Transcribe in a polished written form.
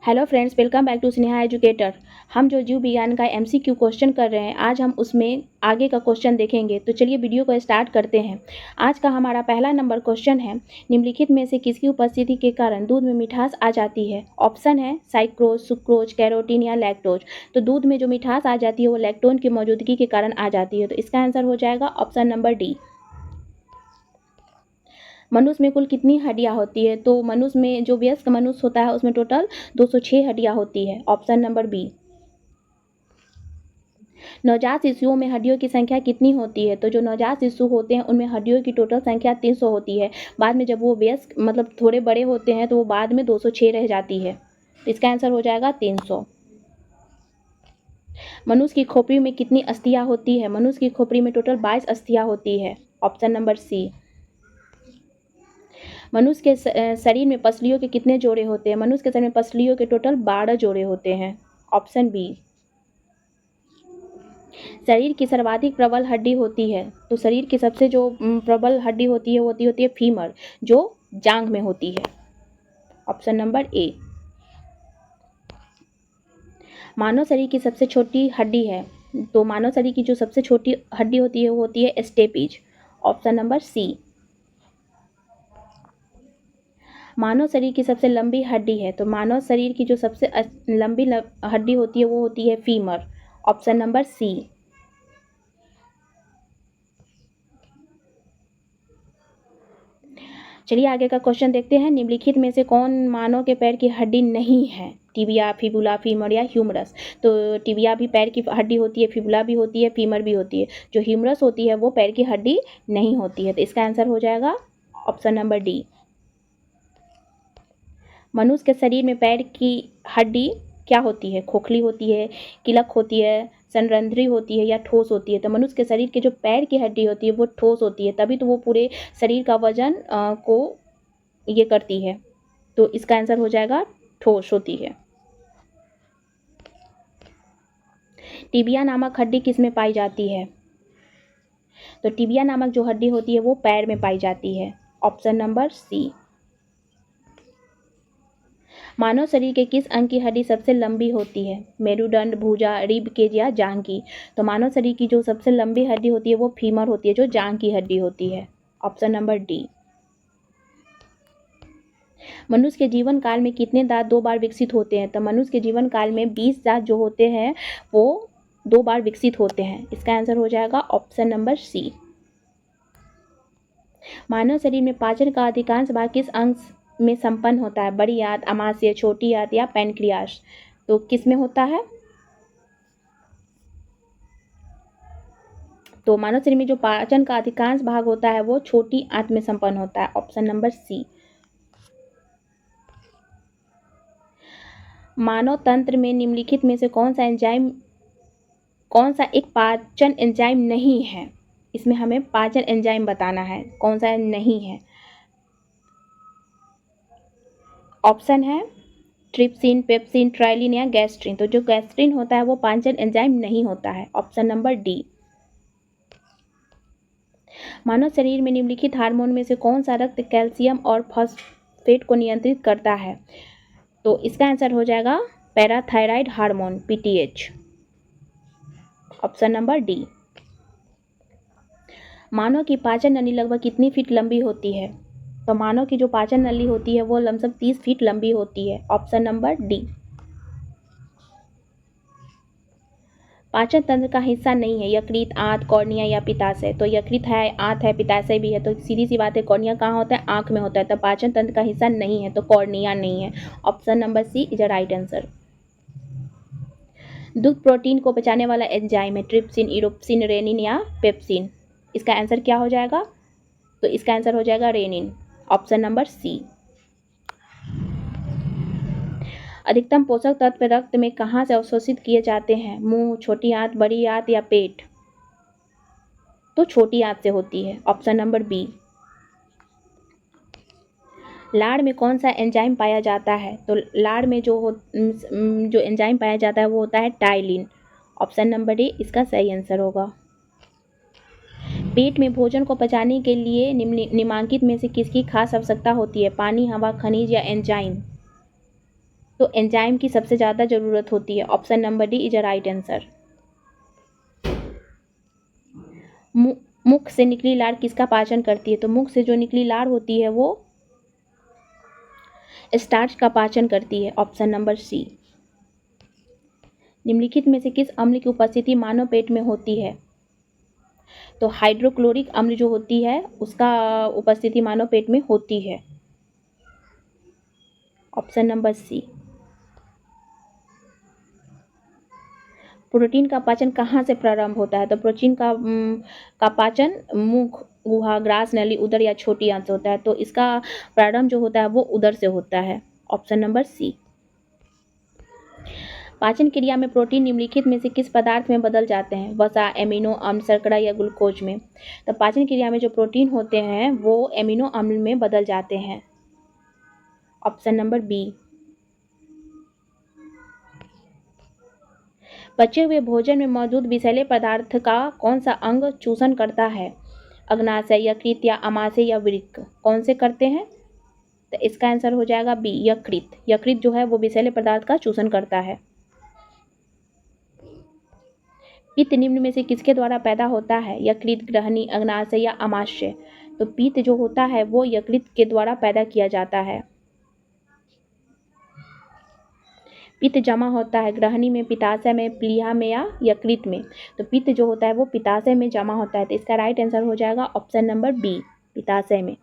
Hello friends, welcome back to Sneha educator. हम जो जीव विज्ञान का एमसीक्यू क्वेश्चन कर रहे हैं, आज हम उसमें आगे का क्वेश्चन देखेंगे। तो चलिए वीडियो को स्टार्ट करते हैं। आज का हमारा पहला नंबर क्वेश्चन है, निम्नलिखित में से किसकी उपस्थिति के कारण दूध में मिठास आ जाती है। ऑप्शन है साइक्रोज, सुक्रोज, कैरोटीन या लैक्टोज। तो दूध में जो मिठास आ जाती है वो लैक्टोन की मौजूदगी के कारण आ जाती है। तो इसका आंसर हो जाएगा ऑप्शन नंबर डी। मनुष्य में कुल कितनी हड्डियां होती है। तो मनुष्य में जो वयस्क मनुष्य होता है उसमें टोटल 206 हड्डियां होती है। Option number B. नवजात शिशुओं में हड्डियों की संख्या कितनी होती है। तो जो नवजात शिशु होते हैं उनमें हड्डियों की टोटल संख्या 300 होती है। बाद में जब वो वयस्क मतलब थोड़े बड़े होते हैं तो वो बाद में 206 रह जाती है। तो इसका आंसर हो जाएगा 300। मनुष्य की खोपड़ी में कितनी अस्थियां होती है। मनुष्य की खोपड़ी में टोटल 22 अस्थियां होती है। Option number C. मनुष्य के शरीर में पसलियों के कितने जोड़े होते हैं। मनुष्य के शरीर में पसलियों के टोटल 12 जोड़े होते हैं। Option B. शरीर की सर्वाधिक प्रबल हड्डी होती है। तो शरीर की सबसे जो प्रबल हड्डी होती है वो होती है फीमर, जो जांघ में होती है। Option number A. मानव शरीर की सबसे छोटी हड्डी है। तो मानव शरीर की जो सबसे छोटी हड्डी होती है वो होती है स्टेपीज। Option number C. मानव शरीर की सबसे लंबी हड्डी है। तो मानव शरीर की जो सबसे लंबी हड्डी होती है वो होती है फीमर। ऑप्शन नंबर सी। चलिए आगे का क्वेश्चन देखते हैं। निम्नलिखित में से कौन मानव के पैर की हड्डी नहीं है। टिबिया, फिबुला, फीमर या ह्यूमरस। तो टिबिया भी पैर की हड्डी होती है, फिबुला भी होती है, फीमर भी होती है। जो ह्यूमरस होती है वो पैर की हड्डी नहीं होती है। तो इसका आंसर हो जाएगा ऑप्शन नंबर डी। मनुष्य के शरीर में पैर की हड्डी क्या होती है। खोखली होती है, किलक होती है, संरंध्री होती है या ठोस होती है। तो मनुष्य के शरीर के जो पैर की हड्डी होती है वो ठोस होती है, तभी तो वो पूरे शरीर का वजन को ये करती है। तो इसका आंसर हो जाएगा ठोस होती है। टिबिया नामक हड्डी किस में पाई जाती है। तो टिबिया नामक जो हड्डी होती है वो पैर में पाई जाती है। Option number C. मानव शरीर के किस अंग की हड्डी सबसे लंबी होती है। मेरुदंड, भुजा, रिब केज या जांघ की। तो मानव शरीर की जो सबसे लंबी हड्डी होती है वो फीमर होती है, जो जांघ की हड्डी होती है। Option number D. मनुष्य के जीवन काल में कितने दांत 2 बार विकसित होते हैं। तो मनुष्य के जीवन काल में 20 दांत जो होते हैं वो 2 बार विकसित होते हैं। इसका आंसर हो जाएगा ऑप्शन नंबर सी। मानव शरीर में पाचन का अधिकांश भाग किस अंग में संपन्न होता है। बड़ी आंत, अमाशय, छोटी आंत या पैनक्रियास। तो किस में होता है। तो मानव शरीर में जो पाचन का अधिकांश भाग होता है वो छोटी आंत में संपन्न होता है। Option number C. मानव तंत्र में निम्नलिखित में से कौन सा एक पाचन एंजाइम नहीं है। इसमें हमें पाचन एंजाइम बताना है, कौन सा नहीं है। ऑप्शन है ट्रिप्सिन, पेप्सिन, ट्राइलिन या गैस्ट्रिन। तो जो गैस्ट्रिन होता है वो पाचन एंजाइम नहीं होता है। Option number D. मानव शरीर में निम्नलिखित हार्मोन में से कौन सा रक्त कैल्शियम और फॉस्फेट को नियंत्रित करता है। तो इसका आंसर हो जाएगा parathyroid hormone, PTH. Option number D. मानव की पाचन नली लगभग कितनी फीट लंबी होती है। तो मानव की जो पाचन नली होती है वो लमसम 30 फीट लंबी होती है। Option number D. पाचन तंत्र का हिस्सा नहीं है। यकृत, आंत, कॉर्निया या पित्ताशय। तो यकृत है, आंत है, पित्ताशय भी है। तो सीधी सी बात है, कॉर्निया कहाँ होता है, आंख में होता है। तो पाचन तंत्र का हिस्सा नहीं है, तो कॉर्निया नहीं है। Option number C is a right answer. दूध प्रोटीन को पचाने वाला एंजाइम है। ट्रिप्सिन, इरोप्सिन, रेनिन या पेप्सिन। इसका आंसर क्या हो जाएगा। तो इसका आंसर हो जाएगा रेनिन। ऑप्शन नंबर सी। अधिकतम पोषक तत्व रक्त में कहाँ से अवशोषित किए जाते हैं। मुंह, छोटी आंत, बड़ी आंत या पेट। तो छोटी आंत से होती है। Option number B. लाड़ में कौन सा एंजाइम पाया जाता है। तो लाड़ में जो एंजाइम पाया जाता है वो होता है टाइलिन। ऑप्शन नंबर ए इसका सही आंसर होगा। पेट में भोजन को पचाने के लिए निम्नलिखित में से किसकी खास आवश्यकता होती है। पानी, हवा, खनिज या एंजाइम। तो एंजाइम की सबसे ज़्यादा ज़रूरत होती है। Option number D is a right answer. मुख से निकली लार किसका पाचन करती है? तो मुख से जो निकली लार होती है वो स्टार्च का पाचन करती है। Option number C. निम्नलिखित में से किस अम्ल की उपस्थिति मानव पेट में होती है? तो हाइड्रोक्लोरिक अम्ल जो होती है उसका उपस्थिति मानव पेट में होती है। ऑप्शन नंबर सी। प्रोटीन का पाचन कहाँ से प्रारंभ होता है? तो प्रोटीन का पाचन मुख, गुहा, ग्रास नली, उदर या छोटी आंत से होता है। तो इसका प्रारंभ जो होता है वो उदर से होता है। Option number C. पाचन क्रिया में प्रोटीन निम्नलिखित में से किस पदार्थ में बदल जाते हैं? वसा, एमिनो अम्ल, शर्करा या ग्लूकोज में? तो पाचन क्रिया में जो प्रोटीन होते हैं वो एमिनो अम्ल में बदल जाते हैं। Option number B. पचे हुए भोजन में मौजूद विषैले पदार्थ का कौन सा अंग चूषण करता है? अग्नाशय, यकृत या आमाशय या वृक्क? कौन से करते हैं? तो इसका आंसर हो जाएगा बी, यकृत। यकृत जो है वो विषैले पदार्थ का चूषण करता है। पित्त निम्न में से किसके द्वारा पैदा होता है? यकृत, ग्रहणी, अग्नाशय या आमाशय? तो पित्त जो होता है वो यकृत के द्वारा पैदा किया जाता है। पित्त जमा होता है ग्रहणी में, पित्ताशय में, प्लीहा में या यकृत में? तो पित्त जो होता है वो पित्ताशय में जमा होता है। तो इसका राइट आंसर हो जाएगा ऑप्शन नंबर बी, पित्ताशय में।